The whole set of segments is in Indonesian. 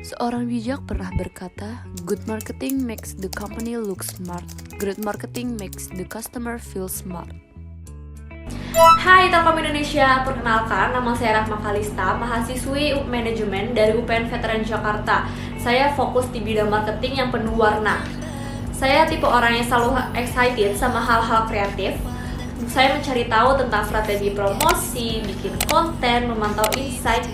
Seorang bijak pernah berkata, "Good marketing makes the company look smart. Great marketing makes the customer feel smart." Hai Telkom Indonesia, perkenalkan nama saya Rahma Kalista, mahasiswi manajemen dari UPN Veteran Jakarta. Saya fokus di bidang marketing yang penuh warna. Saya tipe orang yang selalu excited sama hal-hal kreatif. Saya mencari tahu tentang strategi promosi, bikin konten, memantau insight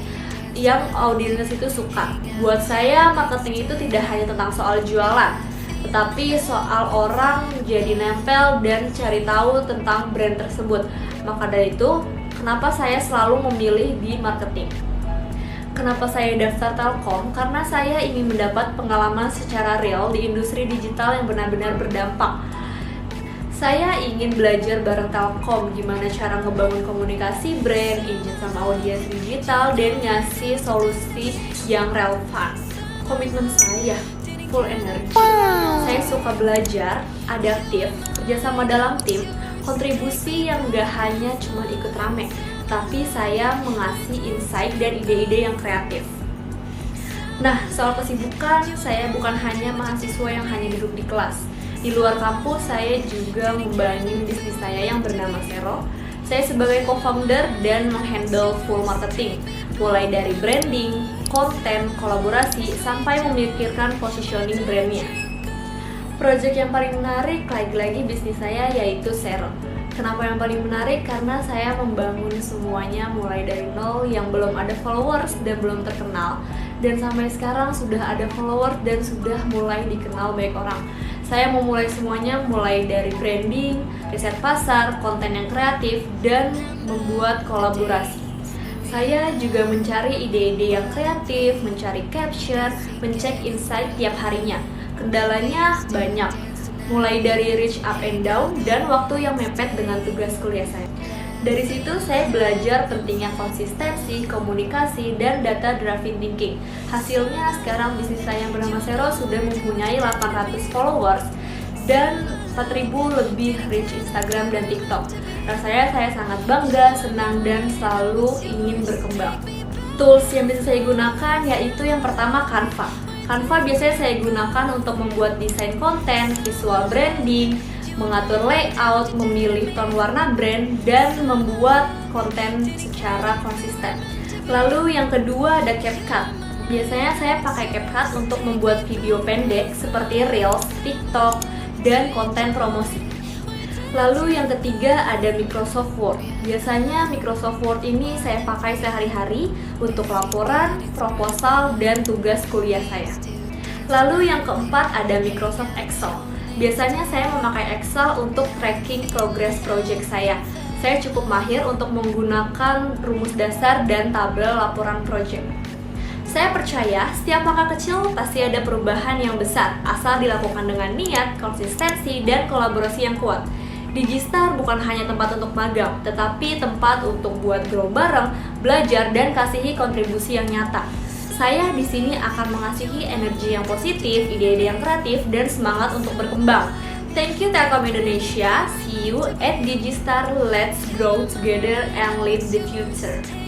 yang audiens itu suka. Buat saya, marketing itu tidak hanya tentang soal jualan, tetapi soal orang jadi nempel dan cari tahu tentang brand tersebut. Maka dari itu, kenapa saya selalu memilih di marketing? Kenapa saya daftar Telkom? Karena saya ingin mendapat pengalaman secara real di industri digital yang benar-benar berdampak. Saya ingin belajar bareng Telkom gimana cara ngebangun komunikasi brand, engine sama audiens digital, dan ngasih solusi yang relevan. Komitmen saya full energi. Saya suka belajar, adaptif, kerjasama dalam tim, kontribusi yang gak hanya cuma ikut rame, tapi saya mengasih insight dan ide-ide yang kreatif. Nah, soal kesibukan, saya bukan hanya mahasiswa yang hanya duduk di kelas. Di luar kampus, saya juga membangun bisnis saya yang bernama Sero. Saya sebagai co-founder dan menghandle full marketing, mulai dari branding, konten, kolaborasi, sampai memikirkan positioning brandnya. Project yang paling menarik lagi-lagi bisnis saya yaitu Sero. Kenapa yang paling menarik? Karena saya membangun semuanya mulai dari nol yang belum ada followers dan belum terkenal, dan sampai sekarang sudah ada followers dan sudah mulai dikenal banyak orang. Saya memulai semuanya mulai dari branding, riset pasar, konten yang kreatif, dan membuat kolaborasi. Saya juga mencari ide-ide yang kreatif, mencari caption, mencek insight tiap harinya. Kendalanya banyak, mulai dari reach up and down dan waktu yang mepet dengan tugas kuliah saya. Dari situ saya belajar pentingnya konsistensi, komunikasi, dan data driven thinking. Hasilnya sekarang bisnis saya yang bernama Sero sudah mempunyai 800 followers dan 4.000 lebih reach Instagram dan TikTok. Rasanya saya sangat bangga, senang, dan selalu ingin berkembang. Tools yang bisa saya gunakan yaitu yang pertama Canva. Canva biasanya saya gunakan untuk membuat desain konten, visual branding, mengatur layout, memilih tone warna brand, dan membuat konten secara konsisten. Lalu yang kedua ada CapCut. Biasanya saya pakai CapCut untuk membuat video pendek seperti Reels, TikTok, dan konten promosi. Lalu yang ketiga ada Microsoft Word. Biasanya Microsoft Word ini saya pakai sehari-hari untuk laporan, proposal, dan tugas kuliah saya. Lalu yang keempat ada Microsoft Excel. Biasanya saya memakai Excel untuk tracking progress project saya. Saya cukup mahir untuk menggunakan rumus dasar dan tabel laporan project. Saya percaya setiap langkah kecil pasti ada perubahan yang besar, asal dilakukan dengan niat, konsistensi, dan kolaborasi yang kuat. Digistar bukan hanya tempat untuk magang, tetapi tempat untuk buat grow bareng, belajar, dan kasihi kontribusi yang nyata. Saya di sini akan mengasihi energi yang positif, ide-ide yang kreatif, dan semangat untuk berkembang. Thank you Telkom Indonesia. See you at Digistar. Let's grow together and lead the future.